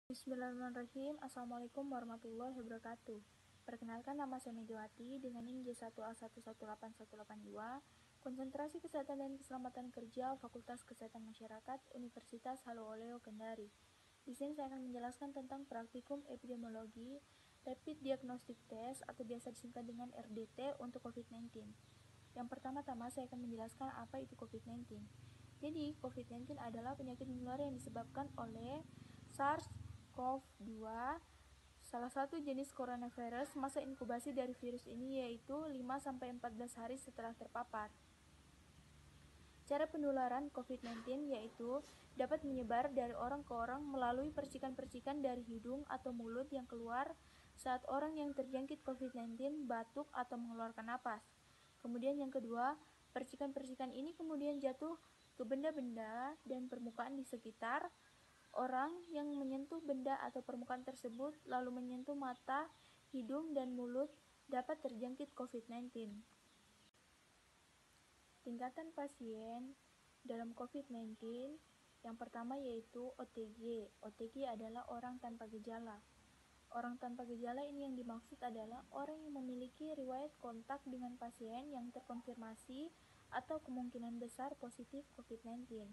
Bismillahirrahmanirrahim. Assalamualaikum warahmatullahi wabarakatuh. Perkenalkan, nama saya Megawati dengan NIM J1A118182, Konsentrasi Kesehatan dan Keselamatan Kerja, Fakultas Kesehatan Masyarakat, Universitas Haluoleo Kendari. Di sini saya akan menjelaskan tentang praktikum epidemiologi Rapid Diagnostic Test atau biasa disingkat dengan RDT untuk COVID-19. Yang pertama-tama saya akan menjelaskan apa itu COVID-19. Jadi, COVID-19 adalah penyakit menular yang disebabkan oleh SARS-CoV-2, salah satu jenis coronavirus. Masa inkubasi dari virus ini yaitu 5-14 hari setelah terpapar. Cara penularan COVID-19 yaitu dapat menyebar dari orang ke orang melalui percikan-percikan dari hidung atau mulut yang keluar saat orang yang terjangkit COVID-19 batuk atau mengeluarkan napas. Kemudian yang kedua, percikan-percikan ini kemudian jatuh ke benda-benda dan permukaan di sekitar orang yang menyentuh benda atau permukaan tersebut lalu menyentuh mata, hidung, dan mulut dapat terjangkit COVID-19. Tingkatan pasien dalam COVID-19 yang pertama yaitu OTG. OTG adalah orang tanpa gejala. Orang tanpa gejala ini yang dimaksud adalah orang yang memiliki riwayat kontak dengan pasien yang terkonfirmasi atau kemungkinan besar positif COVID-19.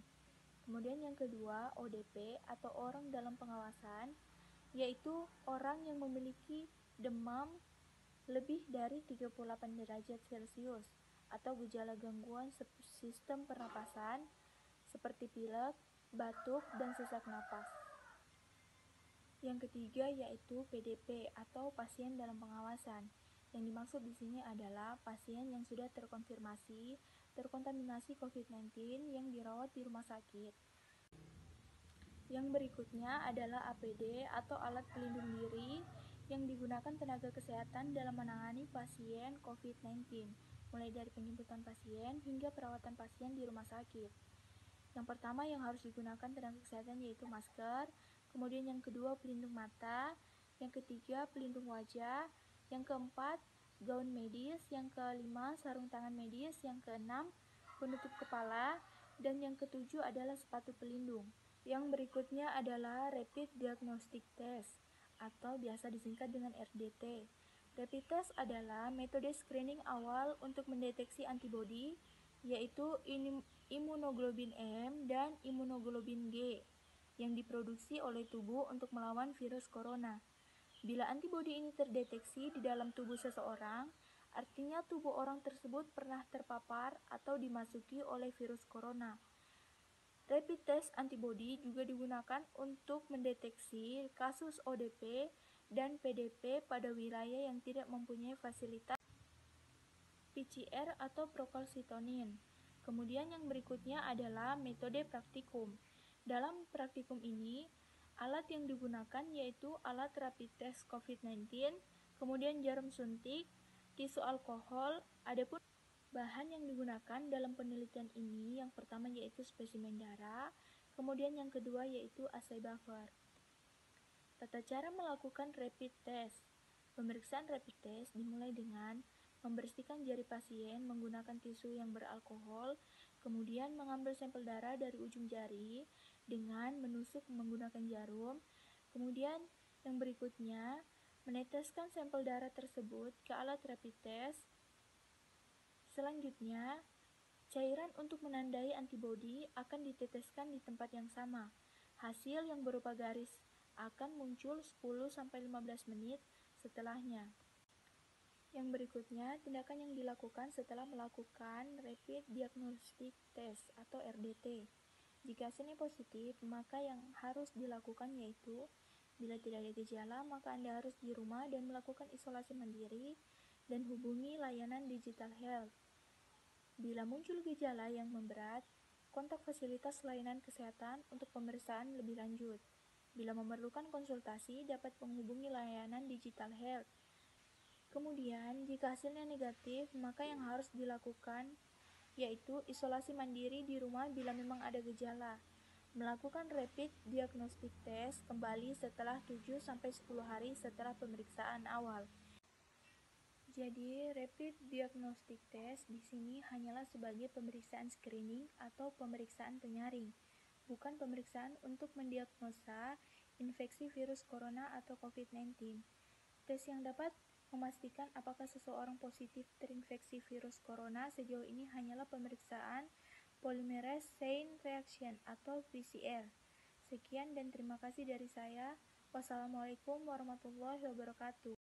Kemudian yang kedua, ODP atau orang dalam pengawasan, yaitu orang yang memiliki demam lebih dari 38 derajat Celcius atau gejala gangguan sistem pernapasan seperti pilek, batuk, dan sesak napas. Yang ketiga yaitu PDP atau pasien dalam pengawasan. Yang dimaksud di sini adalah pasien yang sudah terkonfirmasi terkontaminasi COVID-19 yang dirawat di rumah sakit. Yang berikutnya adalah APD atau alat pelindung diri yang digunakan tenaga kesehatan dalam menangani pasien COVID-19, mulai dari penjemputan pasien hingga perawatan pasien di rumah sakit. Yang pertama yang harus digunakan tenaga kesehatan yaitu masker, kemudian yang kedua pelindung mata, yang ketiga pelindung wajah, yang keempat gaun medis, yang kelima sarung tangan medis, yang keenam penutup kepala, dan yang ketujuh adalah sepatu pelindung. Yang berikutnya adalah Rapid Diagnostic Test atau biasa disingkat dengan RDT. Rapid Test adalah metode screening awal untuk mendeteksi antibodi, yaitu imunoglobin M dan imunoglobin G yang diproduksi oleh tubuh untuk melawan virus corona. Bila antibodi ini terdeteksi di dalam tubuh seseorang, artinya tubuh orang tersebut pernah terpapar atau dimasuki oleh virus corona. Rapid test antibodi juga digunakan untuk mendeteksi kasus ODP dan PDP pada wilayah yang tidak mempunyai fasilitas PCR atau procalcitonin. Kemudian yang berikutnya adalah metode praktikum. Dalam praktikum ini, alat yang digunakan yaitu alat rapid test COVID-19, kemudian jarum suntik, tisu alkohol. Adapun bahan yang digunakan dalam penelitian ini yang pertama yaitu spesimen darah, kemudian yang kedua yaitu assay buffer. Tata cara melakukan rapid test. Pemeriksaan rapid test dimulai dengan membersihkan jari pasien menggunakan tisu yang beralkohol, kemudian mengambil sampel darah dari ujung jari dengan menusuk menggunakan jarum, kemudian yang berikutnya meneteskan sampel darah tersebut ke alat rapid test. Selanjutnya, cairan untuk menandai antibodi akan diteteskan di tempat yang sama. Hasil yang berupa garis akan muncul 10-15 menit setelahnya. Yang berikutnya, tindakan yang dilakukan setelah melakukan Rapid Diagnostic Test atau RDT. Jika hasilnya positif, maka yang harus dilakukan yaitu bila tidak ada gejala, maka Anda harus di rumah dan melakukan isolasi mandiri dan hubungi layanan digital health. Bila muncul gejala yang memberat, kontak fasilitas layanan kesehatan untuk pemeriksaan lebih lanjut. Bila memerlukan konsultasi, dapat menghubungi layanan digital health. Kemudian, jika hasilnya negatif, maka yang harus dilakukan yaitu isolasi mandiri di rumah bila memang ada gejala. Melakukan rapid diagnostic test kembali setelah 7-10 hari setelah pemeriksaan awal. Jadi, rapid diagnostic test di sini hanyalah sebagai pemeriksaan screening atau pemeriksaan penyaring, bukan pemeriksaan untuk mendiagnosa infeksi virus corona atau COVID-19. Tes yang dapat memastikan apakah seseorang positif terinfeksi virus corona sejauh ini hanyalah pemeriksaan polymerase chain reaction atau PCR. Sekian dan terima kasih dari saya. Wassalamualaikum warahmatullahi wabarakatuh.